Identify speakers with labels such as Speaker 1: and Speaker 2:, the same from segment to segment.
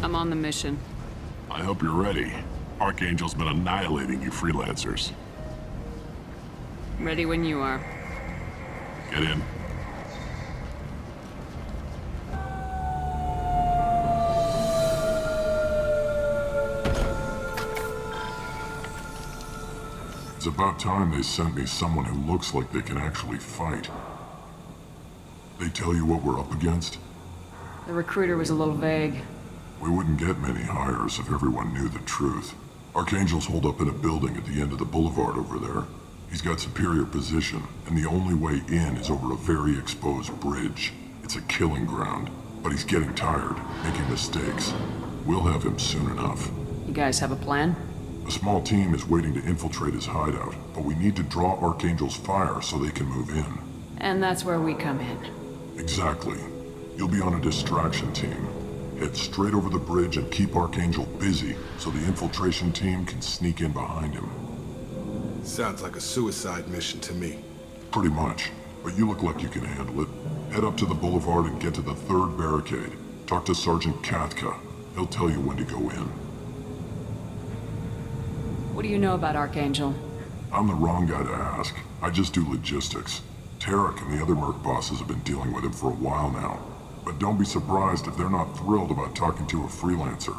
Speaker 1: I'm on the mission.
Speaker 2: I hope you're ready. Archangel's been annihilating you freelancers.
Speaker 1: Ready when you are.
Speaker 2: Get in. It's about time they sent me someone who looks like they can actually fight. They tell you what we're up against?
Speaker 1: The recruiter was a little vague.
Speaker 2: We wouldn't get many hires if everyone knew the truth. Archangel's holed up in a building at the end of the boulevard over there. He's got superior position, and the only way in is over a very exposed bridge. It's a killing ground, but he's getting tired, making mistakes. We'll have him soon enough.
Speaker 1: You guys have a plan?
Speaker 2: A small team is waiting to infiltrate his hideout, but we need to draw Archangel's fire so they can move in.
Speaker 1: And that's where we come in.
Speaker 2: Exactly. You'll be on a distraction team. Head straight over the bridge and keep Archangel busy so the infiltration team can sneak in behind him.
Speaker 3: Sounds like a suicide mission to me.
Speaker 2: Pretty much, but you look like you can handle it. Head up to the boulevard and get to the third barricade. Talk to Sergeant Katka. He'll tell you when to go in.
Speaker 1: What do you know about Archangel?
Speaker 2: I'm the wrong guy to ask. I just do logistics. Tarek and the other merc bosses have been dealing with him for a while now. But don't be surprised if they're not thrilled about talking to a freelancer.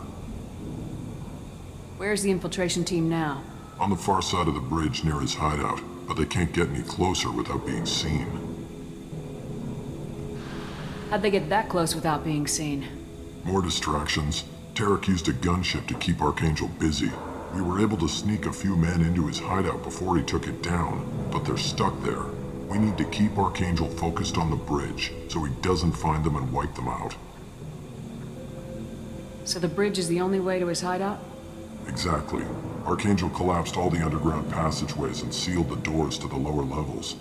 Speaker 1: Where's the infiltration team now?
Speaker 2: On the far side of the bridge near his hideout, but they can't get any closer without being seen.
Speaker 1: How'd they get that close without being seen?
Speaker 2: More distractions. Tarek used a gunship to keep Archangel busy. We were able to sneak a few men into his hideout before he took it down, but they're stuck there. We need to keep Archangel focused on the bridge, so he doesn't find them and wipe them out.
Speaker 1: So the bridge is the only way to his hideout?
Speaker 2: Exactly. Archangel collapsed all the underground passageways and sealed the doors to the lower levels.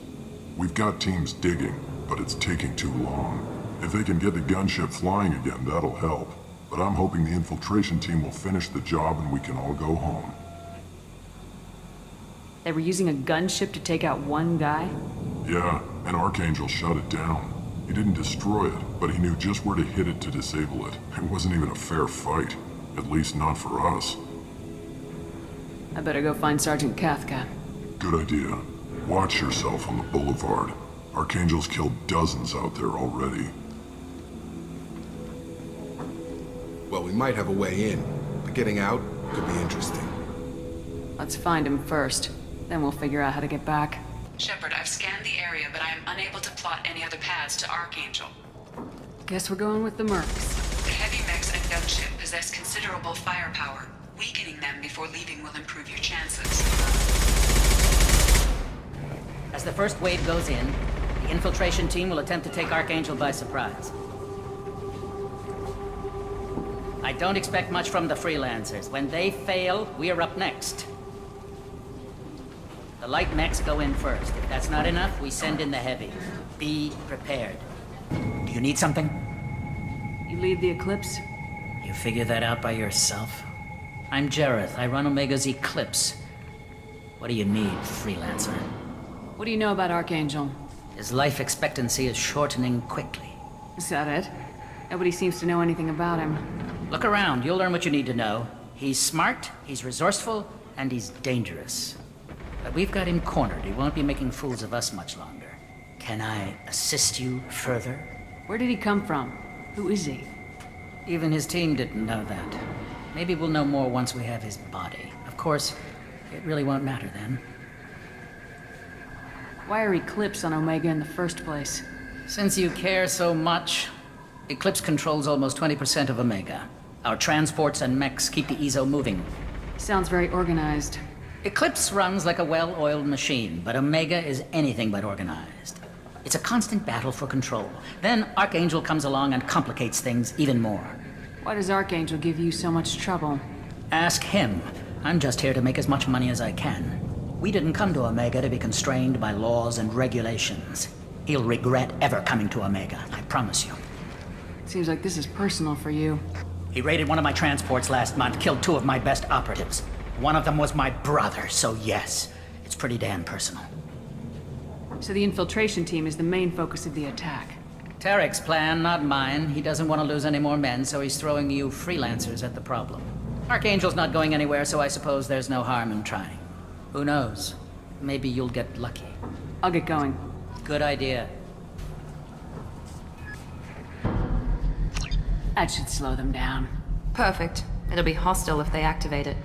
Speaker 2: We've got teams digging, but it's taking too long. If they can get the gunship flying again, that'll help. But I'm hoping the infiltration team will finish the job and we can all go home.
Speaker 1: They were using a gunship to take out one guy?
Speaker 2: Yeah, and Archangel shut it down. He didn't destroy it, but he knew just where to hit it to disable it. It wasn't even a fair fight. At least not for us.
Speaker 1: I better go find Sergeant Katka.
Speaker 2: Good idea. Watch yourself on the boulevard. Archangel's killed dozens out there already.
Speaker 3: Well, we might have a way in, but getting out could be interesting.
Speaker 1: Let's find him first. Then we'll figure out how to get back.
Speaker 4: Shepard, I've scanned the area, but I am unable to plot any other paths to Archangel.
Speaker 1: Guess we're going with the mercs.
Speaker 4: The heavy mechs and gunship possess considerable firepower. Weakening them before leaving will improve your chances.
Speaker 5: As the first wave goes in, the infiltration team will attempt to take Archangel by surprise. I don't expect much from the freelancers. When they fail, we're up next. The light mechs go in first. If that's not enough, we send in the heavy. Be prepared. Do you need something?
Speaker 1: You lead the Eclipse?
Speaker 5: You figure that out by yourself? I'm Jareth. I run Omega's Eclipse. What do you need, freelancer?
Speaker 1: What do you know about Archangel?
Speaker 5: His life expectancy is shortening quickly.
Speaker 1: Is that it? Nobody seems to know anything about him.
Speaker 5: Look around. You'll learn what you need to know. He's smart, he's resourceful, and he's dangerous. But we've got him cornered. He won't be making fools of us much longer. Can I assist you further?
Speaker 1: Where did he come from? Who is he?
Speaker 5: Even his team didn't know that. Maybe we'll know more once we have his body. Of course, it really won't matter then.
Speaker 1: Why are Eclipse on Omega in the first place?
Speaker 5: Since you care so much, Eclipse controls almost 20% of Omega. Our transports and mechs keep the EZO moving.
Speaker 1: Sounds very organized.
Speaker 5: Eclipse runs like a well-oiled machine, but Omega is anything but organized. It's a constant battle for control. Then Archangel comes along and complicates things even more.
Speaker 1: Why does Archangel give you so much trouble?
Speaker 5: Ask him. I'm just here to make as much money as I can. We didn't come to Omega to be constrained by laws and regulations. He'll regret ever coming to Omega, I promise you.
Speaker 1: Seems like this is personal for you.
Speaker 5: He raided one of my transports last month, killed 2 of my best operatives. One of them was my brother, so yes, it's pretty damn personal.
Speaker 1: So the infiltration team is the main focus of the attack.
Speaker 5: Tarek's plan, not mine. He doesn't want to lose any more men, so he's throwing you freelancers at the problem. Archangel's not going anywhere, so I suppose there's no harm in trying. Who knows? Maybe you'll get lucky.
Speaker 1: I'll get going.
Speaker 5: Good idea.
Speaker 1: That should slow them down.
Speaker 6: Perfect. It'll be hostile if they activate it.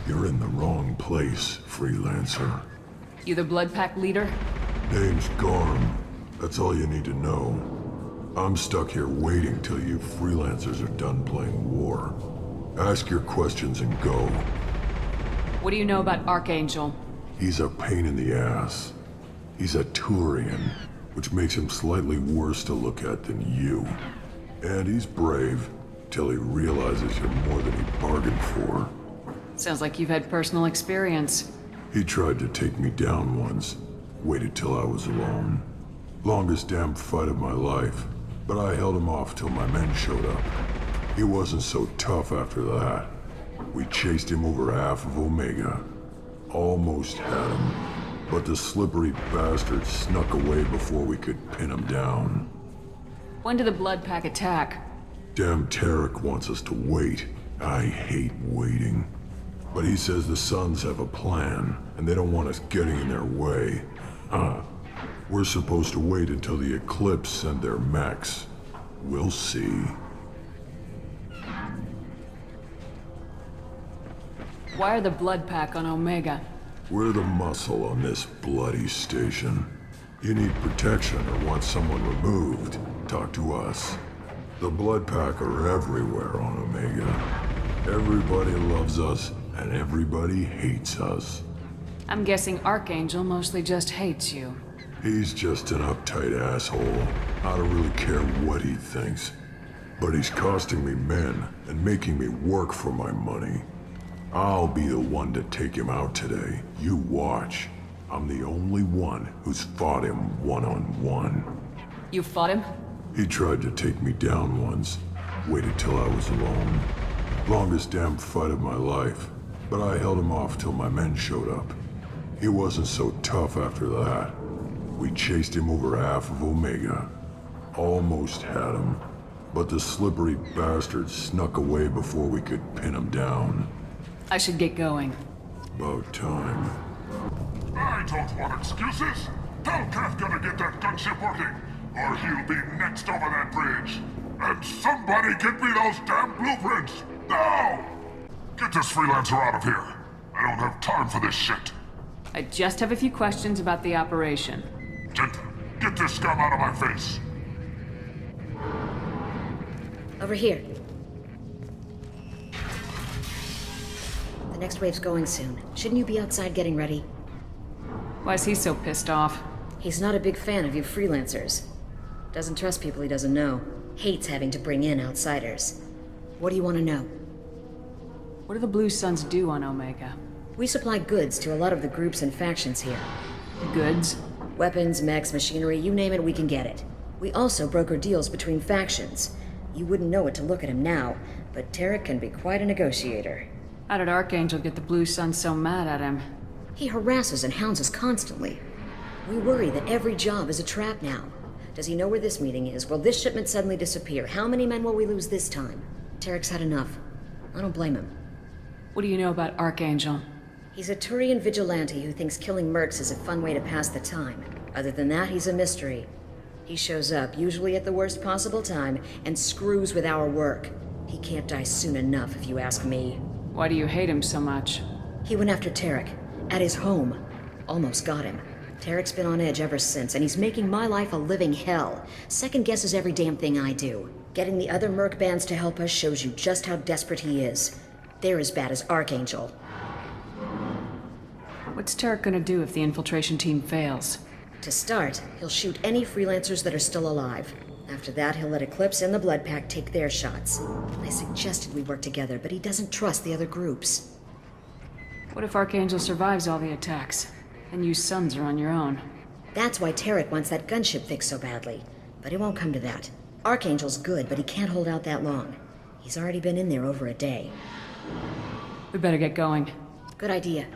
Speaker 2: You're in the wrong place, freelancer.
Speaker 1: You the Blood Pack leader?
Speaker 2: Name's Garm. That's all you need to know. I'm stuck here waiting till you freelancers are done playing war. Ask your questions and go.
Speaker 1: What do you know about Archangel?
Speaker 2: He's a pain in the ass. He's a Turian, which makes him slightly worse to look at than you. And he's brave, till he realizes you're more than he bargained for.
Speaker 1: Sounds like you've had personal experience.
Speaker 2: He tried to take me down once. Waited till I was alone. Longest damn fight of my life. But I held him off till my men showed up. He wasn't so tough after that. We chased him over half of Omega. Almost had him. But the slippery bastard snuck away before we could pin him down.
Speaker 1: When did the Blood Pack attack?
Speaker 2: Damn Tarek wants us to wait. I hate waiting. But he says the Suns have a plan, and they don't want us getting in their way. We're supposed to wait until the Eclipse send their mechs. We'll see.
Speaker 1: Why are the Blood Pack on Omega?
Speaker 2: We're the muscle on this bloody station. You need protection or want someone removed, talk to us. The Blood Pack are everywhere on Omega. Everybody loves us, and everybody hates us.
Speaker 1: I'm guessing Archangel mostly just hates you.
Speaker 2: He's just an uptight asshole. I don't really care what he thinks. But he's costing me men and making me work for my money. I'll be the one to take him out today. You watch. I'm the only one who's fought him one-on-one.
Speaker 1: You fought him?
Speaker 2: He tried to take me down once. Waited till I was alone. Longest damn fight of my life. But I held him off till my men showed up. He wasn't so tough after that. We chased him over half of Omega. Almost had him. But the slippery bastard snuck away before we could pin him down.
Speaker 1: I should get going.
Speaker 2: About time.
Speaker 7: I don't want excuses. Tell Kafka to get that gunship working, or he'll be next over that bridge. And somebody get me those damn blueprints! Now! Get this freelancer out of here. I don't have time for this shit.
Speaker 1: I just have a few questions about the operation.
Speaker 7: Gent, get this scum out of my face.
Speaker 8: Over here. The next wave's going soon. Shouldn't you be outside getting ready?
Speaker 1: Why is he so pissed off?
Speaker 8: He's not a big fan of you freelancers. Doesn't trust people he doesn't know. Hates having to bring in outsiders. What do you want to know?
Speaker 1: What do the Blue Suns do on Omega?
Speaker 8: We supply goods to a lot of the groups and factions here.
Speaker 1: Goods?
Speaker 8: Weapons, mechs, machinery, you name it, we can get it. We also broker deals between factions. You wouldn't know it to look at him now, but Tarek can be quite a negotiator.
Speaker 1: How did Archangel get the Blue Suns so mad at him?
Speaker 8: He harasses and hounds us constantly. We worry that every job is a trap now. Does he know where this meeting is? Will this shipment suddenly disappear? How many men will we lose this time? Tarek's had enough. I don't blame him.
Speaker 1: What do you know about Archangel?
Speaker 8: He's a Turian vigilante who thinks killing mercs is a fun way to pass the time. Other than that, he's a mystery. He shows up, usually at the worst possible time, and screws with our work. He can't die soon enough, if you ask me.
Speaker 1: Why do you hate him so much?
Speaker 8: He went after Tarek, at his home. Almost got him. Tarek's been on edge ever since, and he's making my life a living hell. Second guesses every damn thing I do. Getting the other merc bands to help us shows you just how desperate he is. They're as bad as Archangel.
Speaker 1: What's Tarek gonna do if the infiltration team fails?
Speaker 8: To start, he'll shoot any freelancers that are still alive. After that, he'll let Eclipse and the Blood Pack take their shots. I suggested we work together, but he doesn't trust the other groups.
Speaker 1: What if Archangel survives all the attacks, and you Suns are on your own?
Speaker 8: That's why Tarek wants that gunship fixed so badly. But it won't come to that. Archangel's good, but he can't hold out that long. He's already been in there over a day.
Speaker 1: We better get going.
Speaker 8: Good idea.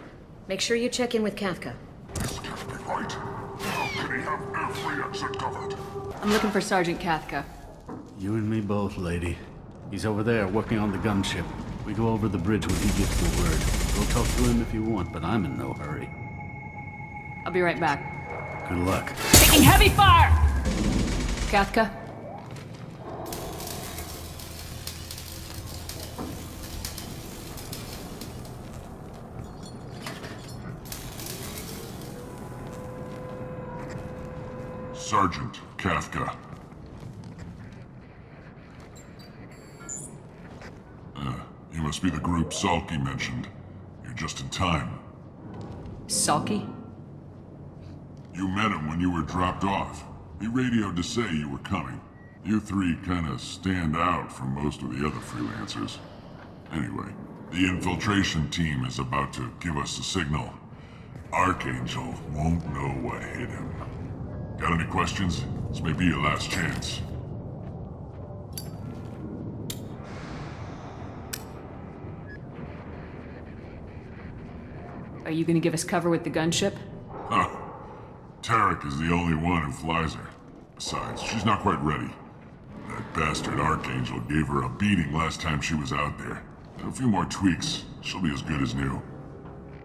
Speaker 8: Make sure you check in with Kafka.
Speaker 7: This can't be right. How can he have every exit covered?
Speaker 1: I'm looking for Sergeant Kathka.
Speaker 9: You and me both, lady. He's over there, working on the gunship. We go over the bridge when he gives the word. Go talk to him if you want, but I'm in no hurry.
Speaker 1: I'll be right back.
Speaker 9: Good luck.
Speaker 1: Taking heavy fire! Kathka?
Speaker 2: Sergeant Kafka. You must be the group Salky mentioned. You're just in time.
Speaker 1: Salky?
Speaker 2: You met him when you were dropped off. He radioed to say you were coming. You three kinda stand out from most of the other freelancers. Anyway, the infiltration team is about to give us a signal. Archangel won't know what hit him. Got any questions? This may be your last chance.
Speaker 1: Are you gonna give us cover with the gunship?
Speaker 2: Huh. Tarek is the only one who flies her. Besides, she's not quite ready. That bastard Archangel gave her a beating last time she was out there. A few more tweaks, she'll be as good as new.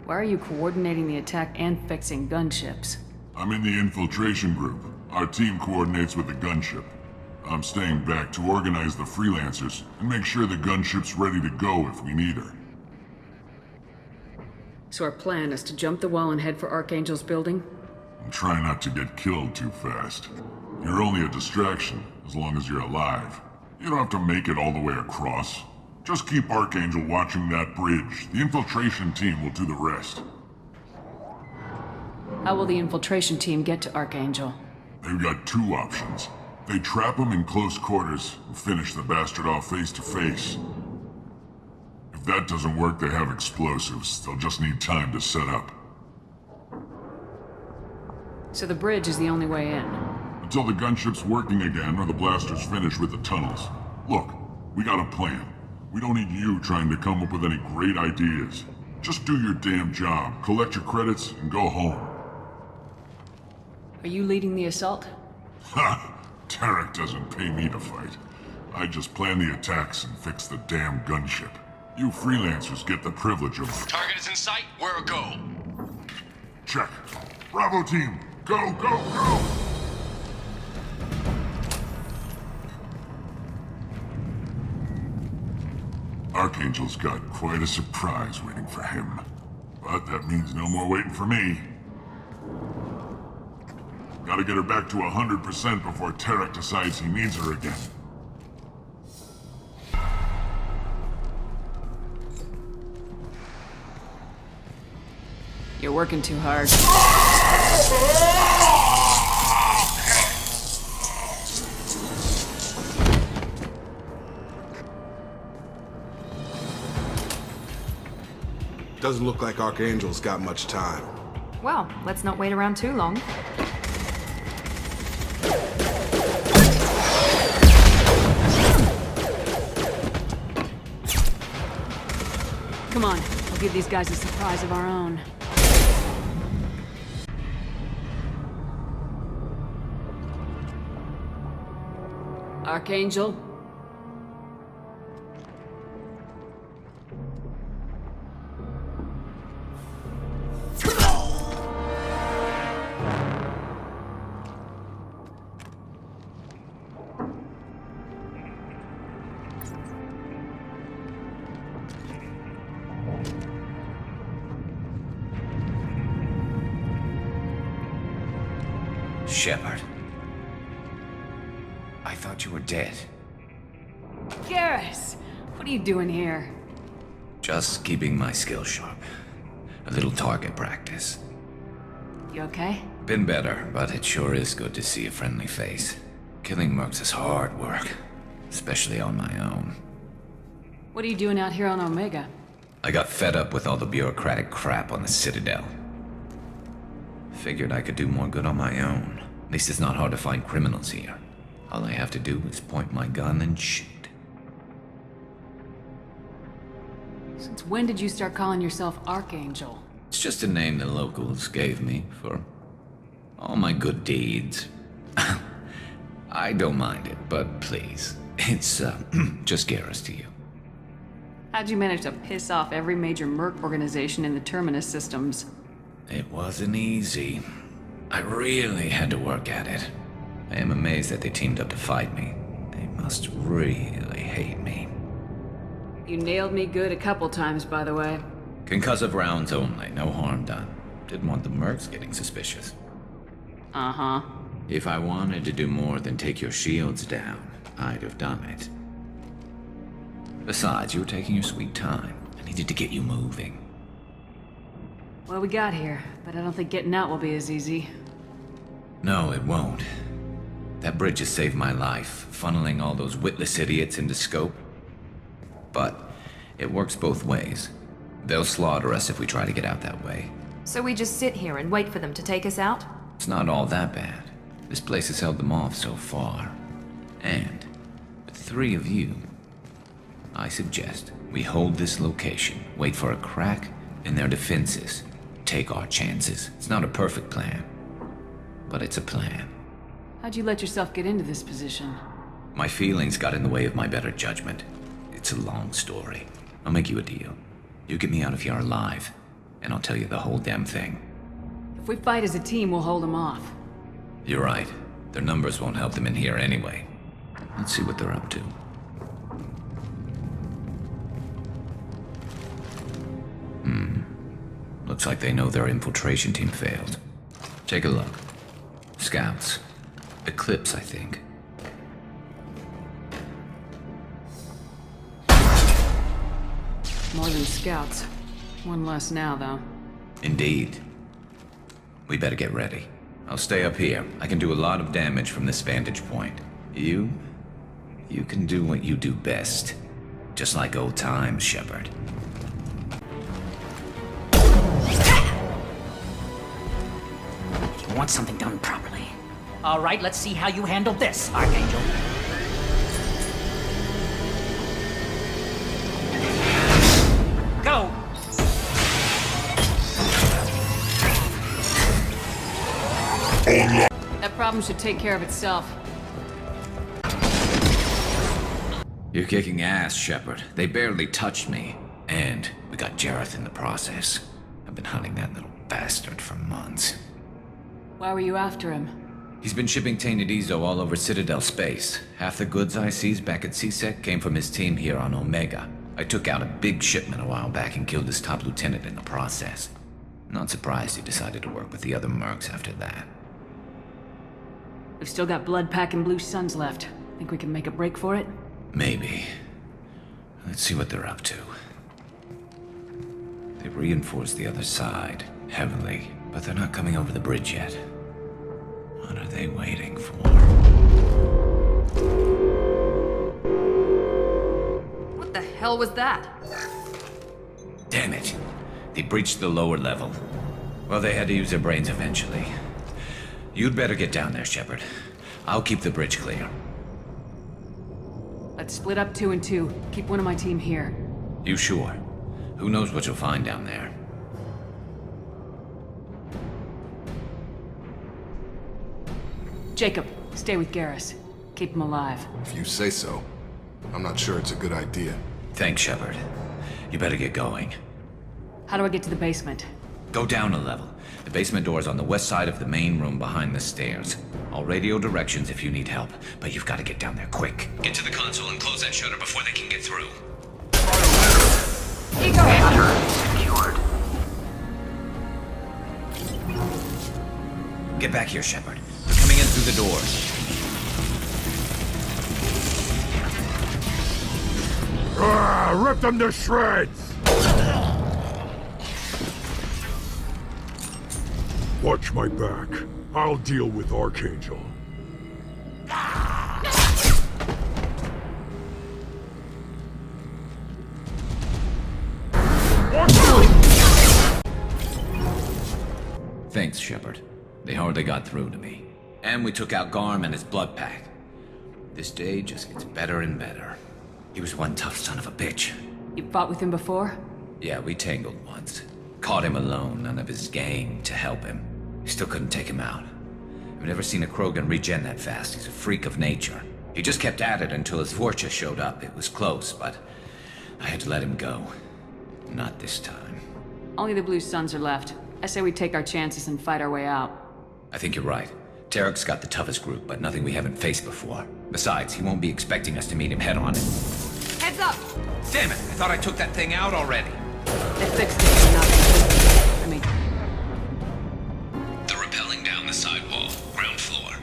Speaker 1: Why are you coordinating the attack and fixing gunships?
Speaker 2: I'm in the infiltration group. Our team coordinates with the gunship. I'm staying back to organize the freelancers and make sure the gunship's ready to go if we need her.
Speaker 1: So our plan is to jump the wall and head for Archangel's building?
Speaker 2: And try not to get killed too fast. You're only a distraction, as long as you're alive. You don't have to make it all the way across. Just keep Archangel watching that bridge. The infiltration team will do the rest.
Speaker 1: How will the infiltration team get to Archangel?
Speaker 2: They've got two options. They trap him in close quarters and finish the bastard off face to face. If that doesn't work, they have explosives. They'll just need time to set up.
Speaker 1: So the bridge is the only way in.
Speaker 2: Until the gunship's working again or the blasters finish with the tunnels. Look, we got a plan. We don't need you trying to come up with any great ideas. Just do your damn job, collect your credits, and go home.
Speaker 1: Are you leading the assault?
Speaker 2: Ha! Tarek doesn't pay me to fight. I just plan the attacks and fix the damn gunship. You freelancers get the privilege of...
Speaker 10: Target is in sight. Where a go?
Speaker 2: Check. Bravo team, go, go, go! Archangel's got quite a surprise waiting for him. But that means no more waiting for me. Gotta get her back to 100% before Tarek decides he needs her again.
Speaker 1: You're working too hard.
Speaker 3: Doesn't look like Archangel's got much time.
Speaker 6: Well, let's not wait around too long.
Speaker 1: Come on, we'll give these guys a surprise of our own. Archangel?
Speaker 10: Shepard. I thought you were dead.
Speaker 1: Garrus! What are you doing here?
Speaker 10: Just keeping my skills sharp. A little target practice.
Speaker 1: You okay?
Speaker 10: Been better, but it sure is good to see a friendly face. Killing mercs is hard work, especially on my own.
Speaker 1: What are you doing out here on Omega?
Speaker 10: I got fed up with all the bureaucratic crap on the Citadel. Figured I could do more good on my own. At least it's not hard to find criminals here. All I have to do is point my gun and shoot.
Speaker 1: Since when did you start calling yourself Archangel?
Speaker 10: It's just a name the locals gave me for all my good deeds. I don't mind it, but please. It's, just Garrus to you.
Speaker 1: How'd you manage to piss off every major merc organization in the Terminus systems?
Speaker 10: It wasn't easy. I really had to work at it. I am amazed that they teamed up to fight me. They must really hate me.
Speaker 1: You nailed me good a couple times, by the way.
Speaker 10: Concussive rounds only, no harm done. Didn't want the mercs getting suspicious.
Speaker 1: Uh-huh.
Speaker 10: If I wanted to do more than take your shields down, I'd have done it. Besides, you were taking your sweet time. I needed to get you moving.
Speaker 1: Well, we got here, but I don't think getting out will be as easy.
Speaker 10: No, it won't. That bridge has saved my life, funneling all those witless idiots into scope. But it works both ways. They'll slaughter us if we try to get out that way.
Speaker 6: So we just sit here and wait for them to take us out?
Speaker 10: It's not all that bad. This place has held them off so far. And with 3 of you, I suggest we hold this location, wait for a crack in their defenses, take our chances. It's not a perfect plan, but it's a plan.
Speaker 1: How'd you let yourself get into this position?
Speaker 10: My feelings got in the way of my better judgment. It's a long story. I'll make you a deal. You get me out of here alive, and I'll tell you the whole damn thing.
Speaker 1: If we fight as a team, we'll hold them off.
Speaker 10: You're right. Their numbers won't help them in here anyway. Let's see what they're up to. Looks like they know their infiltration team failed. Take a look. Scouts. Eclipse, I think.
Speaker 1: More than scouts. One less now, though.
Speaker 10: Indeed. We better get ready. I'll stay up here. I can do a lot of damage from this vantage point. You can do what you do best. Just like old times, Shepard.
Speaker 5: You want something done properly. All right, let's see how you handle this, Archangel. Go!
Speaker 1: That problem should take care of itself.
Speaker 10: You're kicking ass, Shepard. They barely touched me. And we got Jareth in the process. I've been hunting that little bastard for months.
Speaker 1: Why were you after him?
Speaker 10: He's been shipping tainted Ezo all over Citadel space. Half the goods I seized back at CSEC came from his team here on Omega. I took out a big shipment a while back and killed his top lieutenant in the process. Not surprised he decided to work with the other mercs after that.
Speaker 1: We've still got Bloodpack and Blue Suns left. Think we can make a break for it?
Speaker 10: Maybe. Let's see what they're up to. They reinforced the other side, heavily, but they're not coming over the bridge yet. What are they waiting for?
Speaker 6: What the hell was that?
Speaker 10: Damn it. They breached the lower level. Well, they had to use their brains eventually. You'd better get down there, Shepard. I'll keep the bridge clear.
Speaker 1: Let's split up 2 and 2. Keep one of my team here.
Speaker 10: You sure? Who knows what you'll find down there?
Speaker 1: Jacob, stay with Garrus. Keep him alive.
Speaker 3: If you say so. I'm not sure it's a good idea.
Speaker 10: Thanks, Shepard. You better get going.
Speaker 1: How do I get to the basement?
Speaker 10: Go down a level. The basement door is on the west side of the main room behind the stairs. I'll radio directions if you need help, but you've got to get down there quick. Get to the console and close that shutter before they can get through.
Speaker 7: Secured.
Speaker 10: Get back here, Shepard. They're coming in through the doors.
Speaker 7: Rip them to shreds!
Speaker 2: Watch my back. I'll deal with Archangel.
Speaker 10: Thanks, Shepard. They hardly got through to me. And we took out Garm and his blood pack. This day just gets better and better. He was one tough son of a bitch.
Speaker 1: You fought with him before?
Speaker 10: Yeah, we tangled once. Caught him alone, none of his gang to help him. Still couldn't take him out. I've never seen a Krogan regen that fast. He's a freak of nature. He just kept at it until his Vorcha showed up. It was close, but I had to let him go. Not this time.
Speaker 1: Only the Blue Suns are left. I say we take our chances and fight our way out.
Speaker 10: I think you're right. Tarek's got the toughest group, but nothing we haven't faced before. Besides, he won't be expecting us to meet him head-on.
Speaker 6: Heads up!
Speaker 10: Damn it! I thought I took that thing out already.
Speaker 1: They fixed it, but not the I mean,
Speaker 10: They're rappelling down the sidewall, ground floor.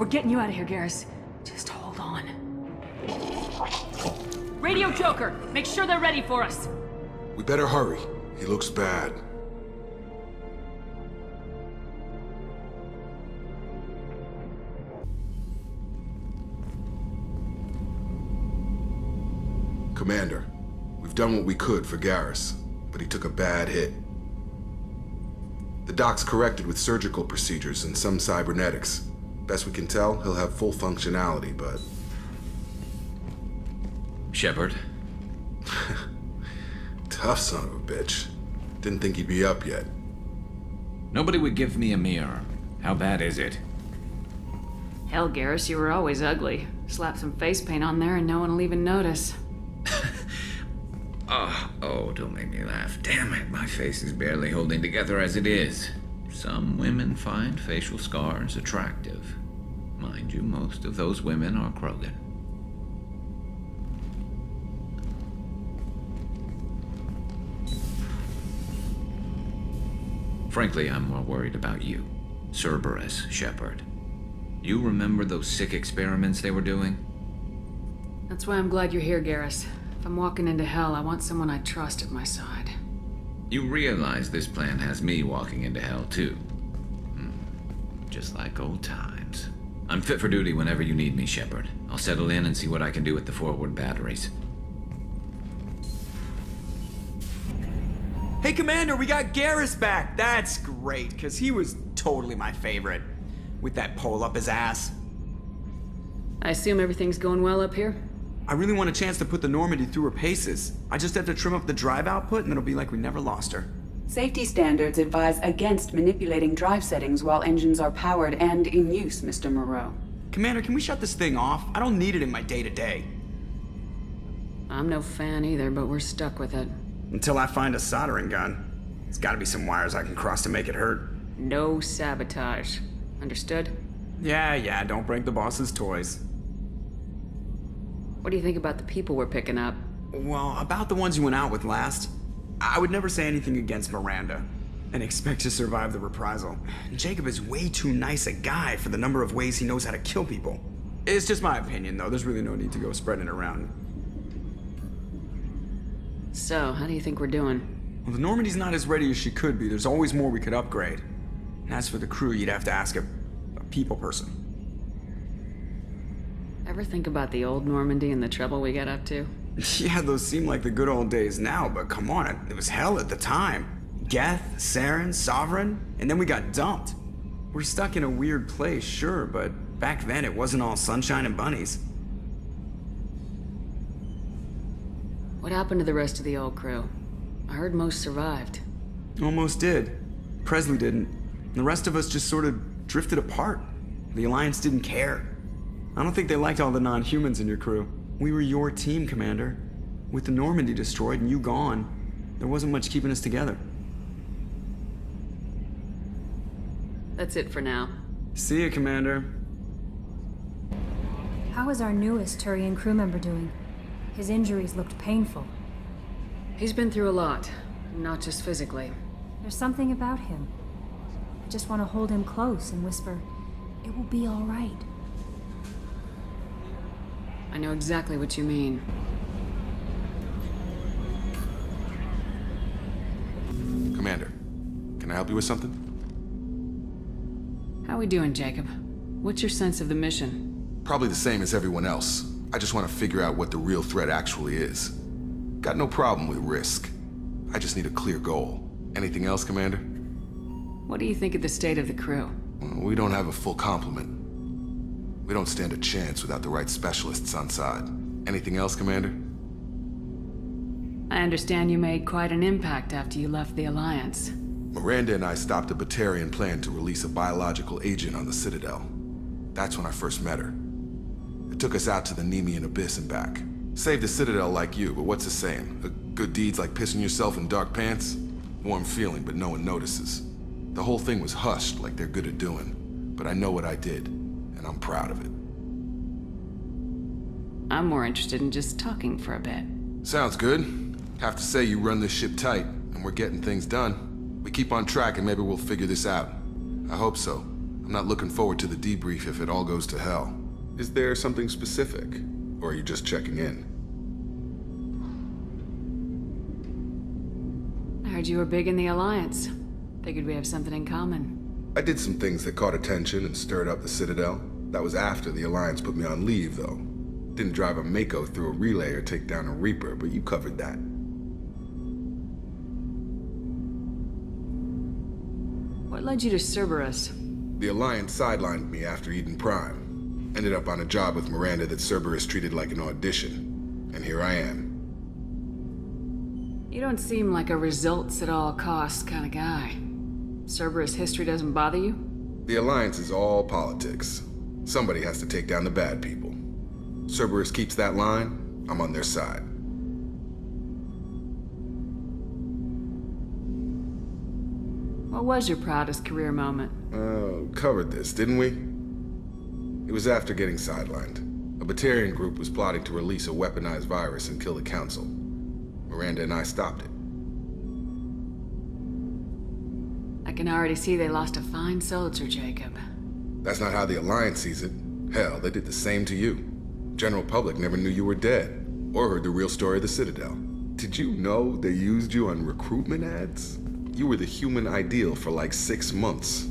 Speaker 1: we're getting you out of here, Garrus. Just hold on. Radio Joker, make sure they're ready for us.
Speaker 3: We better hurry. He looks bad. Commander, we've done what we could for Garrus, but he took a bad hit. The doc's corrected with surgical procedures and some cybernetics. Best we can tell, he'll have full functionality, but...
Speaker 10: Shepard?
Speaker 3: Tough son of a bitch. Didn't think he'd be up yet.
Speaker 10: Nobody would give me a mirror. How bad is it?
Speaker 1: Hell, Garrus, you were always ugly. Slap some face paint on there and no one will even notice.
Speaker 10: Oh, don't make me laugh. Damn it, my face is barely holding together as it is. Some women find facial scars attractive. Mind you, most of those women are Krogan. Frankly, I'm more worried about you. Cerberus, Shepard. You remember those sick experiments they were doing?
Speaker 1: That's why I'm glad you're here, Garrus. If I'm walking into hell, I want someone I trust at my side.
Speaker 10: You realize this plan has me walking into hell, too. Just like old times. I'm fit for duty whenever you need me, Shepard. I'll settle in and see what I can do with the forward batteries.
Speaker 11: Hey, Commander, we got Garrus back. That's great, because he was totally my favorite. With that pole up his ass.
Speaker 1: I assume everything's going well up here?
Speaker 11: I really want a chance to put the Normandy through her paces. I just have to trim up the drive output and it'll be like we never lost her.
Speaker 12: Safety standards advise against manipulating drive settings while engines are powered and in use, Mr. Moreau.
Speaker 11: Commander, can we shut this thing off? I don't need it in my day-to-day.
Speaker 1: I'm no fan either, but we're stuck with it.
Speaker 11: Until I find a soldering gun. There's gotta be some wires I can cross to make it hurt.
Speaker 1: No sabotage. Understood?
Speaker 11: Yeah, don't break the boss's toys.
Speaker 1: What do you think about the people we're picking up?
Speaker 11: Well, about the ones you went out with last, I would never say anything against Miranda and expect to survive the reprisal. Jacob is way too nice a guy for the number of ways he knows how to kill people. It's just my opinion, though. There's really no need to go spreading it around.
Speaker 1: So, how do you think we're doing?
Speaker 11: Well, the Normandy's not as ready as she could be. There's always more we could upgrade. And as for the crew, you'd have to ask a people person.
Speaker 1: Ever think about the old Normandy and the trouble we got up to?
Speaker 11: Yeah, those seem like the good old days now, but come on, it was hell at the time. Geth, Saren, Sovereign, and then we got dumped. We're stuck in a weird place, sure, but back then it wasn't all sunshine and bunnies.
Speaker 1: What happened to the rest of the old crew? I heard most survived.
Speaker 11: Almost did. Presley didn't. The rest of us just sort of drifted apart. The Alliance didn't care. I don't think they liked all the non-humans in your crew. We were your team, Commander. With the Normandy destroyed and you gone, there wasn't much keeping us together.
Speaker 1: That's it for now.
Speaker 11: See ya, Commander.
Speaker 13: How is our newest Turian crew member doing? His injuries looked painful.
Speaker 1: He's been through a lot, not just physically.
Speaker 13: There's something about him. I just want to hold him close and whisper, "It will be all right."
Speaker 1: I know exactly what you mean.
Speaker 3: Commander, can I help you with something?
Speaker 1: How we doing, Jacob? What's your sense of the mission?
Speaker 3: Probably the same as everyone else. I just want to figure out what the real threat actually is. Got no problem with risk. I just need a clear goal. Anything else, Commander?
Speaker 1: What do you think of the state of the crew?
Speaker 3: We don't have a full complement. We don't stand a chance without the right specialists on side. Anything else, Commander?
Speaker 1: I understand you made quite an impact after you left the Alliance.
Speaker 3: Miranda and I stopped a Batarian plan to release a biological agent on the Citadel. That's when I first met her. It took us out to the Nemean Abyss and back. Saved the Citadel like you, but what's the saying? A good deed's like pissing yourself in dark pants? Warm feeling, but no one notices. The whole thing was hushed like they're good at doing. But I know what I did, and I'm proud of it.
Speaker 1: I'm more interested in just talking for a bit.
Speaker 3: Sounds good. Have to say you run this ship tight, and we're getting things done. We keep on track and maybe we'll figure this out. I hope so. I'm not looking forward to the debrief if it all goes to hell. Is there something specific? Or are you just checking in?
Speaker 1: I heard you were big in the Alliance. Figured we have something in common.
Speaker 3: I did some things that caught attention and stirred up the Citadel. That was after the Alliance put me on leave, though. Didn't drive a Mako through a relay or take down a Reaper, but you covered that.
Speaker 1: What led you to Cerberus?
Speaker 3: The Alliance sidelined me after Eden Prime. Ended up on a job with Miranda that Cerberus treated like an audition. And here I am.
Speaker 1: You don't seem like a results at all costs kind of guy. Cerberus history doesn't bother you?
Speaker 3: The Alliance is all politics. Somebody has to take down the bad people. Cerberus keeps that line, I'm on their side.
Speaker 1: What was your proudest career moment?
Speaker 3: Covered this, didn't we? It was after getting sidelined. A Batarian group was plotting to release a weaponized virus and kill the Council. Miranda and I stopped it.
Speaker 1: I can already see they lost a fine soldier, Jacob.
Speaker 3: That's not how the Alliance sees it. Hell, they did the same to you. General public never knew you were dead, or heard the real story of the Citadel. Did you know they used you on recruitment ads? You were the human ideal for like 6 months.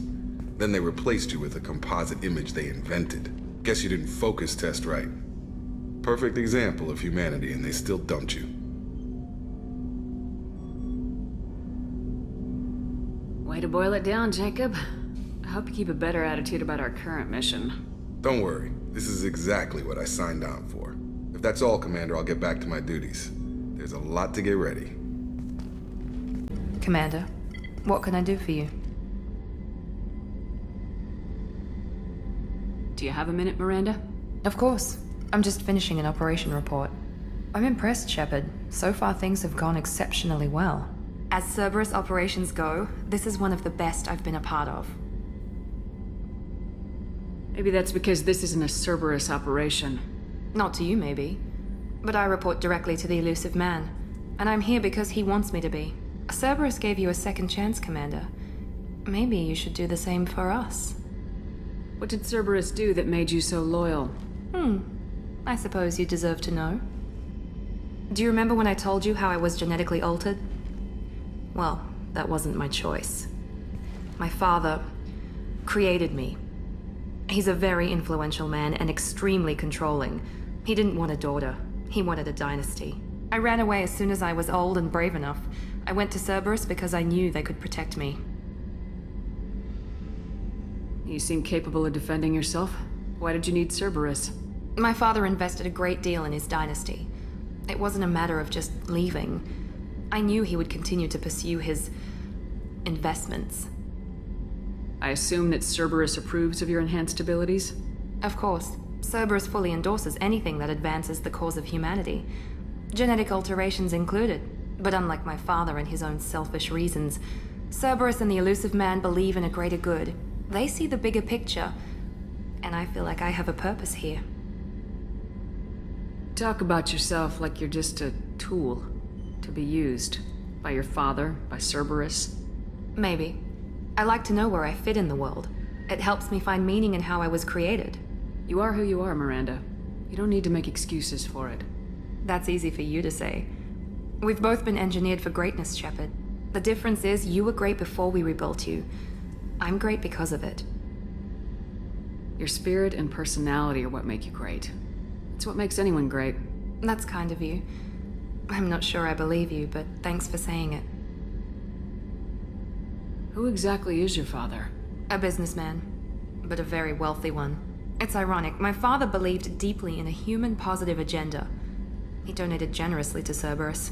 Speaker 3: Then they replaced you with a composite image they invented. Guess you didn't focus test right. Perfect example of humanity, and they still dumped you.
Speaker 1: Way to boil it down, Jacob. I hope you keep a better attitude about our current mission.
Speaker 3: Don't worry, this is exactly what I signed on for. If that's all, Commander, I'll get back to my duties. There's a lot to get ready.
Speaker 6: Commander, what can I do for you?
Speaker 1: Do you have a minute, Miranda?
Speaker 6: Of course. I'm just finishing an operation report. I'm impressed, Shepard. So far things have gone exceptionally well. As Cerberus operations go, this is one of the best I've been a part of.
Speaker 1: Maybe that's because this isn't a Cerberus operation.
Speaker 6: Not to you, maybe. But I report directly to the elusive man. And I'm here because he wants me to be. Cerberus gave you a second chance, Commander. Maybe you should do the same for us.
Speaker 1: What did Cerberus do that made you so loyal?
Speaker 6: I suppose you deserve to know. Do you remember when I told you how I was genetically altered? Well, that wasn't my choice. My father created me. He's a very influential man and extremely controlling. He didn't want a daughter. He wanted a dynasty. I ran away as soon as I was old and brave enough. I went to Cerberus because I knew they could protect me.
Speaker 1: You seem capable of defending yourself. Why did you need Cerberus?
Speaker 6: My father invested a great deal in his dynasty. It wasn't a matter of just leaving. I knew he would continue to pursue his investments.
Speaker 1: I assume that Cerberus approves of your enhanced abilities?
Speaker 6: Of course. Cerberus fully endorses anything that advances the cause of humanity. Genetic alterations included. But unlike my father and his own selfish reasons, Cerberus and the elusive man believe in a greater good. They see the bigger picture, and I feel like I have a purpose here.
Speaker 1: talk about yourself like you're just a tool to be used by your father, by Cerberus.
Speaker 6: Maybe. I like to know where I fit in the world. It helps me find meaning in how I was created.
Speaker 1: You are who you are, Miranda. You don't need to make excuses for it.
Speaker 6: That's easy for you to say. We've both been engineered for greatness, Shepard. The difference is you were great before we rebuilt you. I'm great because of it.
Speaker 1: Your spirit and personality are what make you great. It's what makes anyone great.
Speaker 6: That's kind of you. I'm not sure I believe you, but thanks for saying it.
Speaker 1: Who exactly is your father?
Speaker 6: A businessman, but a very wealthy one. It's ironic. My father believed deeply in a human-positive agenda. He donated generously to Cerberus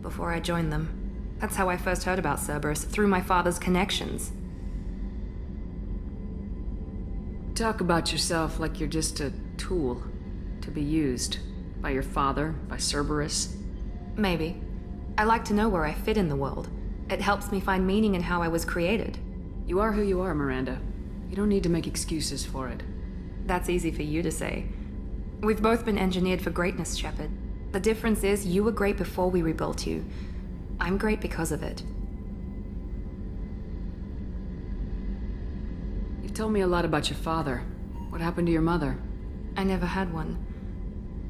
Speaker 6: before I joined them. That's how I first heard about Cerberus, through my father's connections.
Speaker 1: Talk about yourself like you're just a tool to be used by your father, by Cerberus.
Speaker 6: Maybe. I like to know where I fit in the world. It helps me find meaning in how I was created.
Speaker 1: You are who you are, Miranda. You don't need to make excuses for it.
Speaker 6: That's easy for you to say. We've both been engineered for greatness, Shepard. The difference is you were great before we rebuilt you. I'm great because of it.
Speaker 1: You've told me a lot about your father. What happened to your mother?
Speaker 6: I never had one.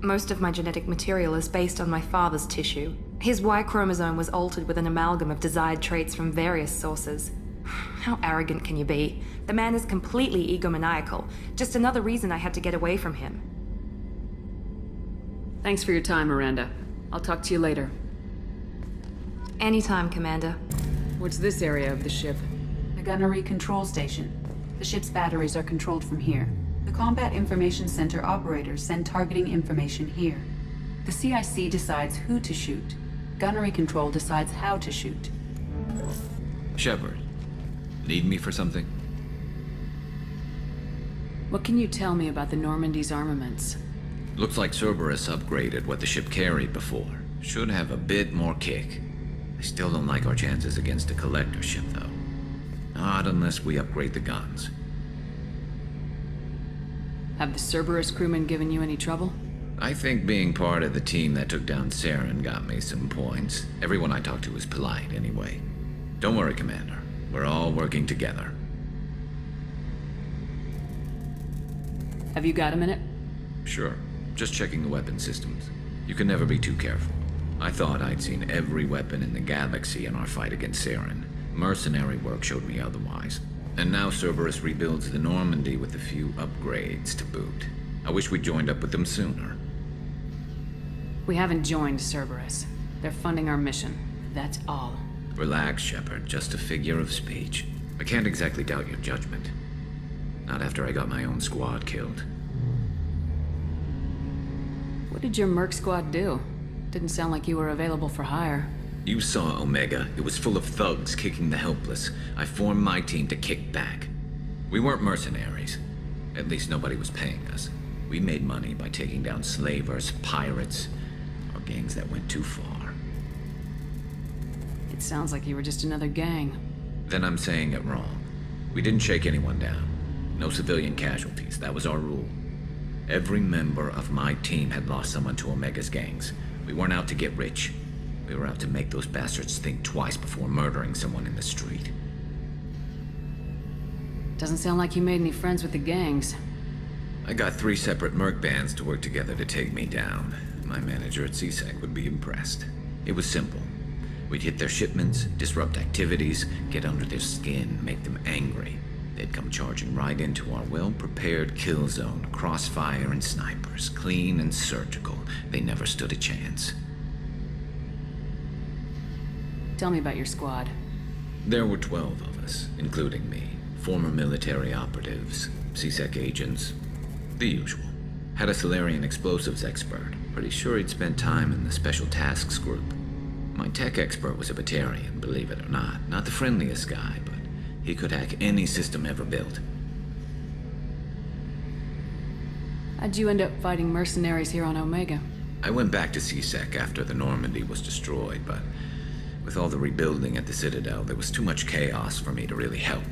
Speaker 6: Most of my genetic material is based on my father's tissue. His Y chromosome was altered with an amalgam of desired traits from various sources. How arrogant can you be? The man is completely egomaniacal. Just another reason I had to get away from him.
Speaker 1: Thanks for your time, Miranda. I'll talk to you later.
Speaker 6: Anytime, Commander.
Speaker 1: What's this area of the ship?
Speaker 4: The gunnery control station. The ship's batteries are controlled from here. The Combat Information Center operators send targeting information here. The CIC decides who to shoot. Gunnery control decides how to shoot.
Speaker 10: Shepard, need me for something?
Speaker 1: What can you tell me about the Normandy's armaments?
Speaker 10: Looks like Cerberus upgraded what the ship carried before. Should have a bit more kick. I still don't like our chances against a collector ship, though. Not unless we upgrade the guns.
Speaker 1: Have the Cerberus crewmen given you any trouble?
Speaker 10: I think being part of the team that took down Saren got me some points. Everyone I talked to was polite, anyway. Don't worry, Commander. We're all working together.
Speaker 1: Have you got a minute?
Speaker 10: Sure. Just checking the weapon systems. You can never be too careful. I thought I'd seen every weapon in the galaxy in our fight against Saren. Mercenary work showed me otherwise. And now Cerberus rebuilds the Normandy with a few upgrades to boot. I wish we'd joined up with them sooner.
Speaker 1: We haven't joined Cerberus. They're funding our mission. That's all.
Speaker 10: Relax, Shepard. Just a figure of speech. I can't exactly doubt your judgment. Not after I got my own squad killed.
Speaker 1: What did your Merc squad do? Didn't sound like you were available for hire.
Speaker 10: You saw Omega. It was full of thugs kicking the helpless. I formed my team to kick back. We weren't mercenaries. At least nobody was paying us. We made money by taking down slavers, pirates, or gangs that went too far.
Speaker 1: It sounds like you were just another gang.
Speaker 10: Then I'm saying it wrong. We didn't shake anyone down. No civilian casualties. That was our rule. Every member of my team had lost someone to Omega's gangs. We weren't out to get rich. We were out to make those bastards think twice before murdering someone in the street.
Speaker 1: Doesn't sound like you made any friends with the gangs.
Speaker 10: I got 3 separate merc bands to work together to take me down. My manager at CSEC would be impressed. It was simple. We'd hit their shipments, disrupt activities, get under their skin, make them angry. They'd come charging right into our well-prepared kill zone, crossfire and snipers, clean and surgical. They never stood a chance.
Speaker 1: Tell me about your squad.
Speaker 10: There were 12 of us, including me. Former military operatives, CSEC agents, the usual. Had a Solarian explosives expert. Pretty sure he'd spent time in the Special Tasks Group. My tech expert was a Batarian, believe it or not. Not the friendliest guy, but he could hack any system ever built.
Speaker 1: How'd you end up fighting mercenaries here on Omega?
Speaker 10: I went back to CSEC after the Normandy was destroyed, but with all the rebuilding at the Citadel, there was too much chaos for me to really help.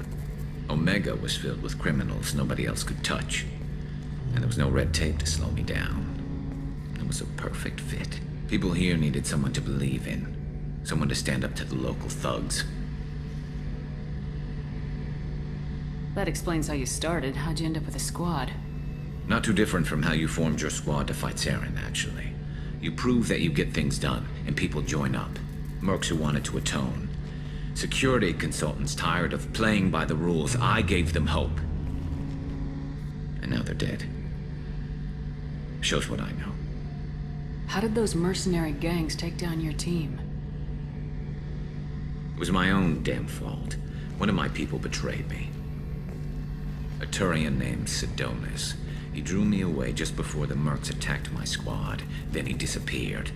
Speaker 10: Omega was filled with criminals nobody else could touch, and there was no red tape to slow me down. It was was a perfect fit. People here needed someone to believe in. Someone to stand up to the local thugs.
Speaker 1: That explains how you started. How'd you end up with a squad?
Speaker 10: Not too different from how you formed your squad to fight Saren, actually. You prove that you get things done, and people join up. Mercs who wanted to atone. Security consultants tired of playing by the rules. I gave them hope. And now they're dead. Shows what I know.
Speaker 1: How did those mercenary gangs take down your team?
Speaker 10: It was my own damn fault. One of my people betrayed me. A Turian named Sidonis. He drew me away just before the mercs attacked my squad. Then he disappeared.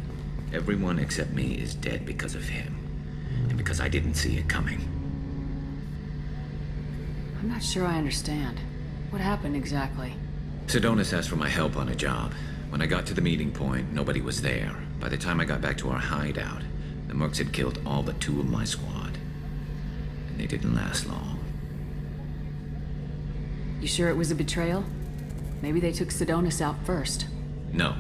Speaker 10: Everyone except me is dead because of him. And because I didn't see it coming.
Speaker 1: I'm not sure I understand. What happened exactly?
Speaker 10: Sidonis asked for my help on a job. When I got to the meeting point, nobody was there. By the time I got back to our hideout, the mercs had killed all but 2 of my squad. And they didn't last long.
Speaker 1: You sure it was a betrayal? Maybe they took Sidonis out first.
Speaker 10: No.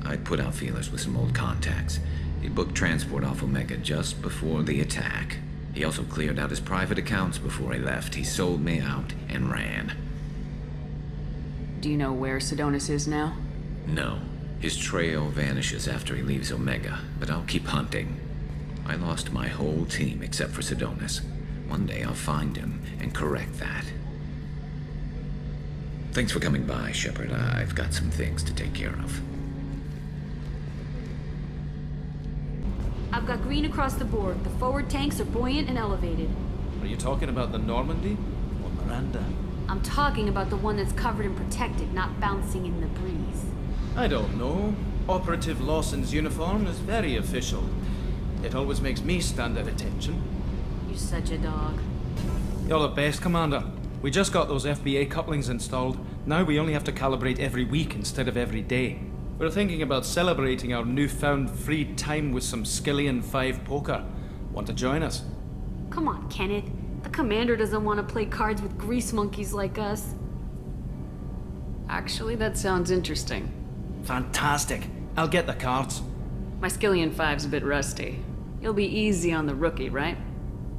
Speaker 10: I'd put out feelers with some old contacts. He booked transport off Omega just before the attack. He also cleared out his private accounts before he left. He sold me out and ran.
Speaker 1: Do you know where Sidonis is now?
Speaker 10: No. His trail vanishes after he leaves Omega, but I'll keep hunting. I lost my whole team except for Sidonis. One day I'll find him and correct that. Thanks for coming by, Shepard. I've got some things to take care of.
Speaker 14: I've got green across the board. The forward tanks are buoyant and elevated.
Speaker 15: Are you talking about the Normandy or Miranda?
Speaker 14: I'm talking about the one that's covered and protected, not bouncing in the breeze.
Speaker 15: I don't know. Operative Lawson's uniform is very official. It always makes me stand at attention.
Speaker 14: You're such a dog.
Speaker 15: You're the best, Commander. We just got those FBA couplings installed. Now we only have to calibrate every week instead of every day. We're thinking about celebrating our newfound free time with some Skillian 5 poker. Want to join us?
Speaker 14: Come on, Kenneth. The commander doesn't want to play cards with grease monkeys like us.
Speaker 1: Actually, that sounds interesting.
Speaker 15: Fantastic. I'll get the cards.
Speaker 1: My Skillian 5's a bit rusty. You'll be easy on the rookie, right?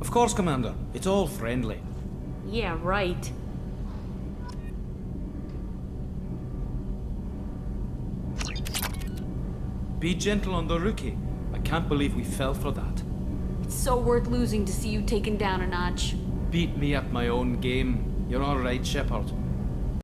Speaker 15: Of course, Commander. It's all friendly.
Speaker 14: Yeah, right.
Speaker 15: Be gentle on the rookie. I can't believe we fell for that.
Speaker 14: It's so worth losing to see you taken down a notch.
Speaker 15: Beat me at my own game. You're all right, Shepard.